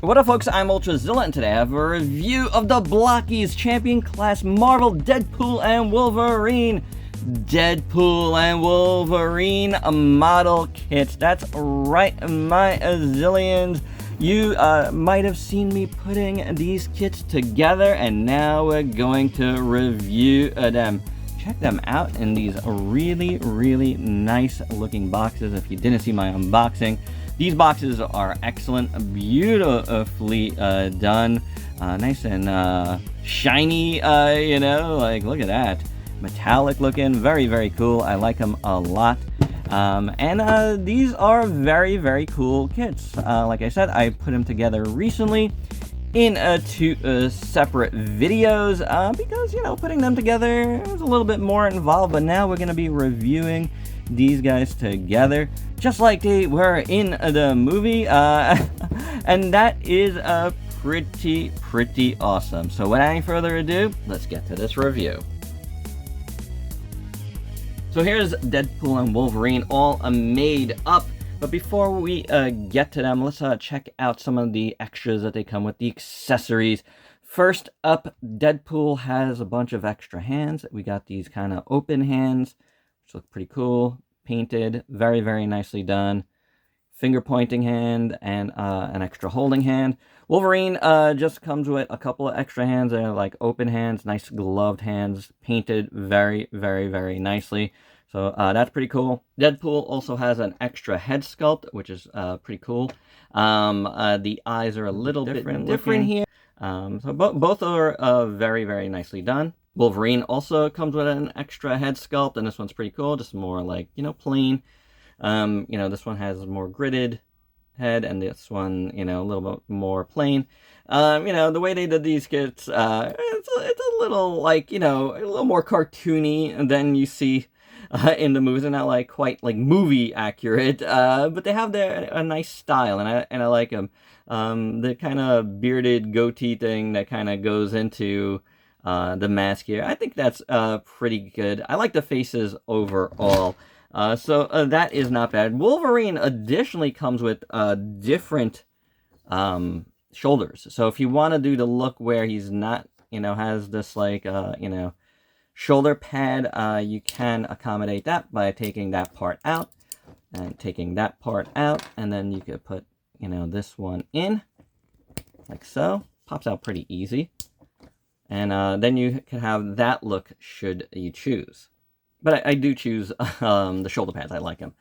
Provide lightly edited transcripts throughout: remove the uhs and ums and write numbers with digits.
What up folks, I'm Ultrazilla and today I have a review of the BLOKEES Champion Class Marvel Deadpool and Wolverine. Deadpool and Wolverine model kits. That's right, my zillions. You might have seen me putting these kits together and now we're going to review them. Check them out in these really nice looking boxes. If you didn't see my unboxing, these boxes are excellent, beautifully done, nice and shiny, you know, like look at that, metallic looking, very cool. I like them a lot. And these are very cool kits. Like I said, I put them together recently in two separate videos because, you know, putting them together was a little bit more involved, but now we're going to be reviewing these guys together just like they were in the movie, and that is pretty awesome. So without any further ado, let's get to this review. So here's Deadpool and Wolverine all made up. But before we get to them, let's check out some of the extras that they come with, the accessories. First up, Deadpool has a bunch of extra hands. We got these kind of open hands, which look pretty cool, painted, very nicely done. Finger pointing hand and an extra holding hand. Wolverine just comes with a couple of extra hands. They're like open hands, nice gloved hands, painted very nicely. So that's pretty cool. Deadpool also has an extra head sculpt, which is pretty cool. The eyes are a little bit different here. So both are very nicely done. Wolverine also comes with an extra head sculpt, and this one's pretty cool. Just more like, you know, plain. You know, this one has more gridded head, and this one, you know, a little bit more plain. You know, the way they did these kits, it's a little like, you know, a little more cartoony than you see in the movies. They're not like quite like movie accurate, but they have a nice style, and I like them. The kind of bearded goatee thing that kind of goes into the mask here, I think that's pretty good. I like the faces overall. So that is not bad. Wolverine additionally comes with different shoulders. So if you want to do the look where he's not, you know, has this like, you know, shoulder pad, you can accommodate that by taking that part out and taking that part out. And then you could put, you know, this one in like so. Pops out pretty easy. And then you can have that look should you choose. But I do choose the shoulder pads. I like them.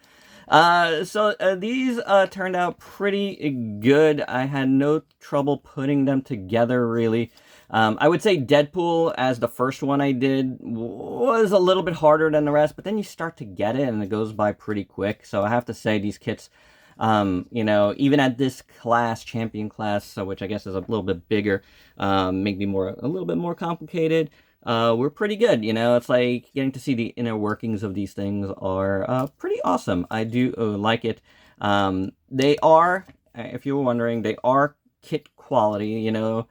So these turned out pretty good. I had no trouble putting them together, really. I would say Deadpool, as the first one I did, was a little bit harder than the rest. But then you start to get it, and it goes by pretty quick. So I have to say these kits, you know, even at this class, champion class, so which I guess is a little bit bigger, maybe a little bit more complicated, we're pretty good. You know, it's like getting to see the inner workings of these things are pretty awesome. I do like it. They are, if you were wondering, they are kit quality, you know.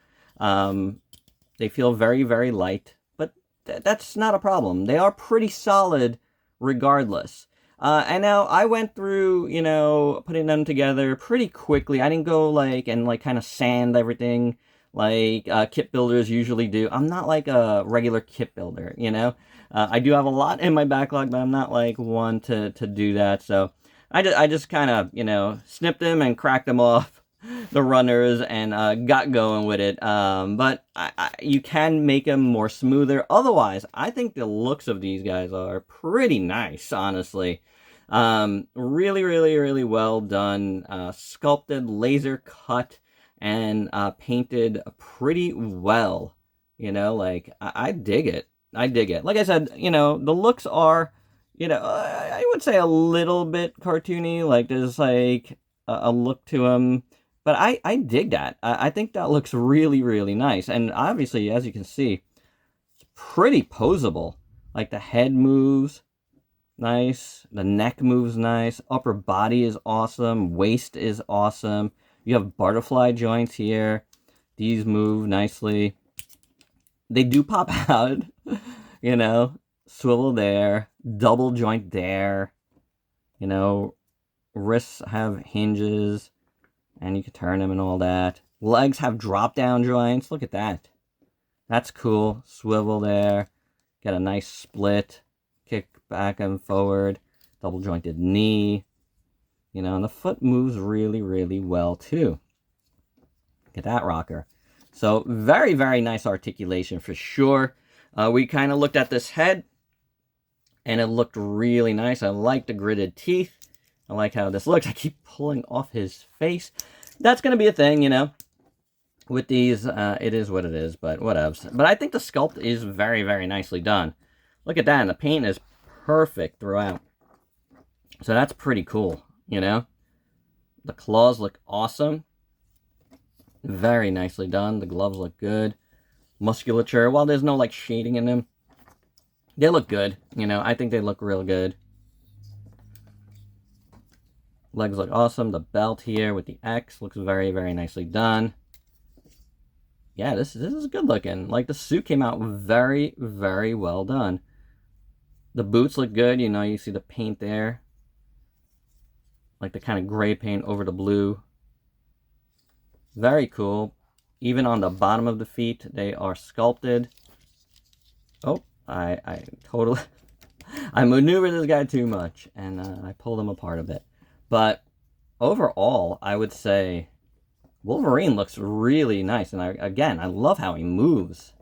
They feel very light, but that's not a problem. They are pretty solid regardless. And now I went through, you know, putting them together pretty quickly. I didn't go like and like kind of sand everything like kit builders usually do. I'm not like a regular kit builder, you know. I do have a lot in my backlog, but I'm not like one to do that. So I just kind of, you know, snipped them and cracked them off the runners and got going with it. But you can make them more smoother. Otherwise, I think the looks of these guys are pretty nice, honestly. Really well done, sculpted, laser cut, and painted pretty well. You know, like I dig it. I dig it. Like I said, you know, the looks are, you know, I would say a little bit cartoony. Like there's like a look to them, but I dig that. I think that looks really nice. And obviously, as you can see, it's pretty posable. Like the head moves nice, the neck moves nice, upper body is awesome, waist is awesome. You have butterfly joints here. These move nicely. They do pop out, you know, swivel there, double joint there, you know, wrists have hinges, and you can turn them and all that. Legs have drop-down joints. Look at that. That's cool. Swivel there. Get a nice split. Kick back and forward. Double-jointed knee. You know, and the foot moves really, really well, too. Look at that rocker. So, very, very nice articulation for sure. We kind of looked at this head, and it looked really nice. I like the gritted teeth. I like how this looks. I keep pulling off his face. That's going to be a thing, you know. With these, it is what it is, but whatevs. But I think the sculpt is very, very nicely done. Look at that, and the paint is perfect throughout. So that's pretty cool, you know. The claws look awesome. Very nicely done. The gloves look good. Musculature, while there's no, like, shading in them, they look good, you know. I think they look real good. Legs look awesome. The belt here with the X looks very, very nicely done. Yeah, this is good looking. Like, the suit came out very, very well done. The boots look good. You know, you see the paint there. Like the kind of gray paint over the blue. Very cool. Even on the bottom of the feet, they are sculpted. Oh, I totally... I maneuvered this guy too much, and I pulled him apart a bit. But overall, I would say Wolverine looks really nice. And again, I love how he moves.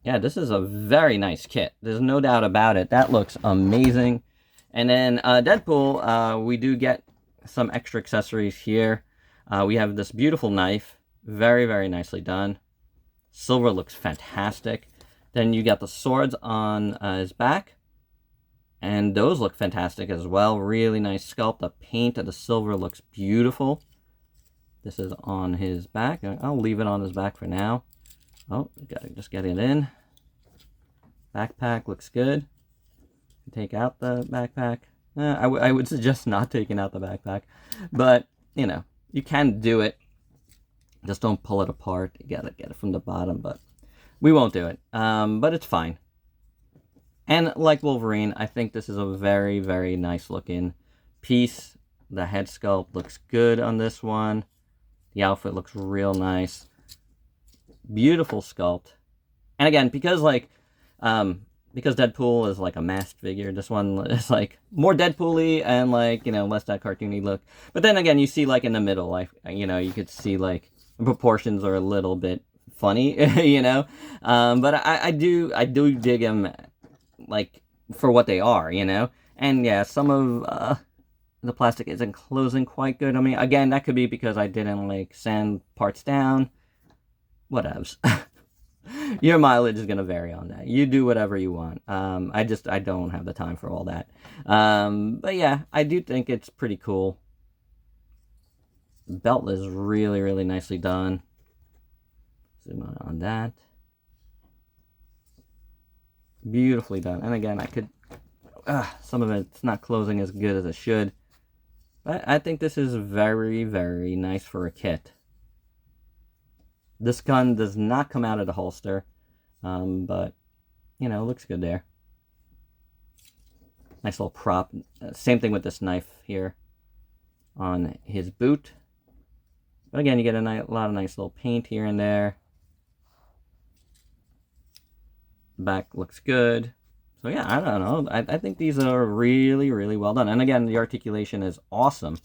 Yeah, this is a very nice kit. There's no doubt about it. That looks amazing. And then Deadpool, we do get some extra accessories here. We have this beautiful knife. Very, very nicely done. Silver looks fantastic. Then you got the swords on his back. And those look fantastic as well. Really nice sculpt. The paint of the silver looks beautiful. This is on his back. I'll leave it on his back for now. Oh, gotta just get it in. Backpack looks good. Take out the backpack. I would suggest not taking out the backpack. But, you know, you can do it. Just don't pull it apart. You gotta get it from the bottom, but we won't do it. But it's fine. And like Wolverine, I think this is a very, very nice looking piece. The head sculpt looks good on this one. The outfit looks real nice. Beautiful sculpt. And again, because Deadpool is like a masked figure, this one is like more Deadpool-y and like, you know, less that cartoony look. But then again, you see like in the middle, like, you know, you could see like the proportions are a little bit funny, you know. But I do dig him like for what they are, you know. And yeah, some of the plastic isn't closing quite good on me. Again, that could be because I didn't like sand parts down. Whatevs. Your mileage is going to vary on that. You do whatever you want. I don't have the time for all that. But yeah, I do think it's pretty cool. The belt is really, really nicely done. Zoom out on that. Beautifully done. And again, I could... some of it's not closing as good as it should. But I think this is very, very nice for a kit. This gun does not come out of the holster, but, you know, looks good there. Nice little prop. Same thing with this knife here on his boot. But again, you get a lot of nice little paint here and there. Back looks good. So yeah, I don't know. I think these are really, really well done. And again, the articulation is awesome.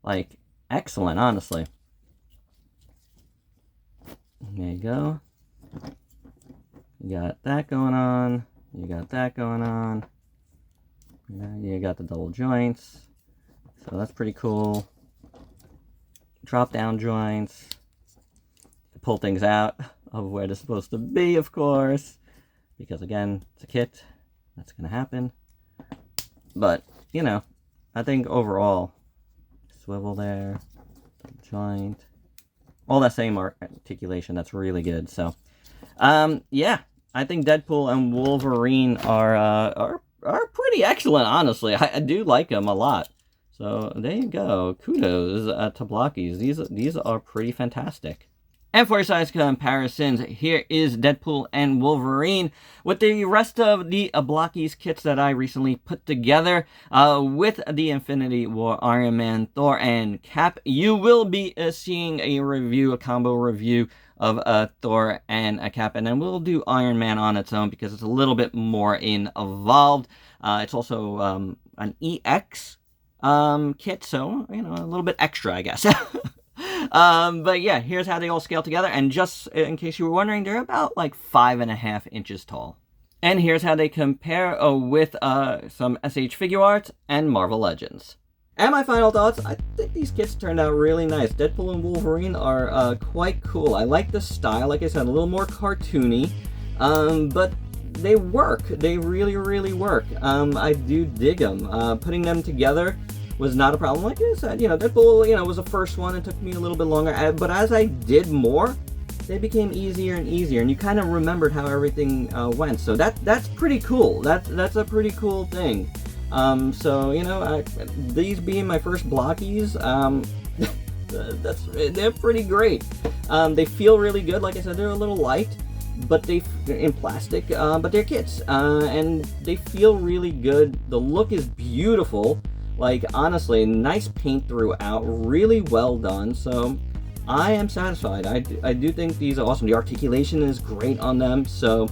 Like, excellent, honestly. There you go. You got that going on. You got that going on. You got the double joints. So that's pretty cool. Drop down joints. Pull things out of where they're supposed to be, of course. Because again, it's a kit. That's going to happen. But, you know, I think overall, swivel there, double joint. All that same articulation, that's really good. So, yeah, I think Deadpool and Wolverine are pretty excellent, honestly. I do like them a lot. So, there you go. Kudos to Blockies. These are pretty fantastic. And for size comparisons, here is Deadpool and Wolverine with the rest of the BLOKEES kits that I recently put together with the Infinity War, Iron Man, Thor, and Cap. You will be seeing a combo review of Thor and a Cap, and then we'll do Iron Man on its own because it's a little bit more involved. It's also an EX kit, so, you know, a little bit extra, I guess. But yeah, here's how they all scale together, and just in case you were wondering, they're about like 5.5 inches tall. And here's how they compare with some SH Figure Arts and Marvel Legends. And my final thoughts, I think these kits turned out really nice. Deadpool and Wolverine are quite cool. I like the style, like I said, a little more cartoony, but they work. They really, really work. I do dig them. Putting them together was not a problem. Like I said, you know, Deadpool, you know, was the first one. It took me a little bit longer, but as I did more, they became easier and easier, and you kind of remembered how everything went. So that's pretty cool. That's a pretty cool thing. So, you know, these being my first BLOKEES, they're pretty great. They feel really good. Like I said, they're a little light, but they're in plastic, but they're kits, and they feel really good. The look is beautiful. Like, honestly, nice paint throughout, really well done, so I am satisfied. I do think these are awesome. The articulation is great on them, so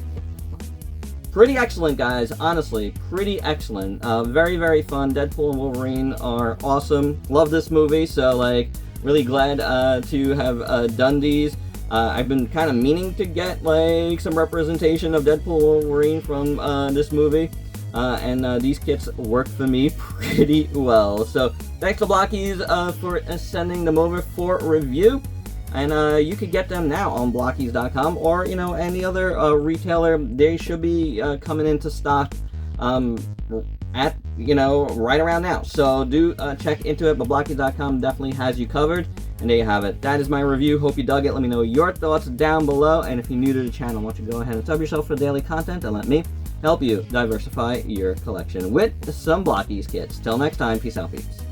pretty excellent, guys. Honestly, pretty excellent. Very, very fun. Deadpool and Wolverine are awesome. Love this movie, so, like, really glad to have done these. I've been kind of meaning to get, like, some representation of Deadpool and Wolverine from this movie. And these kits work for me pretty well. So thanks to BLOKEES for sending them over for review. And you could get them now on blokees.com, or, you know, any other retailer. They should be coming into stock at, you know, right around now. So do check into it, but blokees.com definitely has you covered. And there you have it. That is my review. Hope you dug it. Let me know your thoughts down below. And if you're new to the channel, why don't you go ahead and sub yourself for daily content and let me help you diversify your collection with some BLOKEES kits. Till next time, peace out, peeps.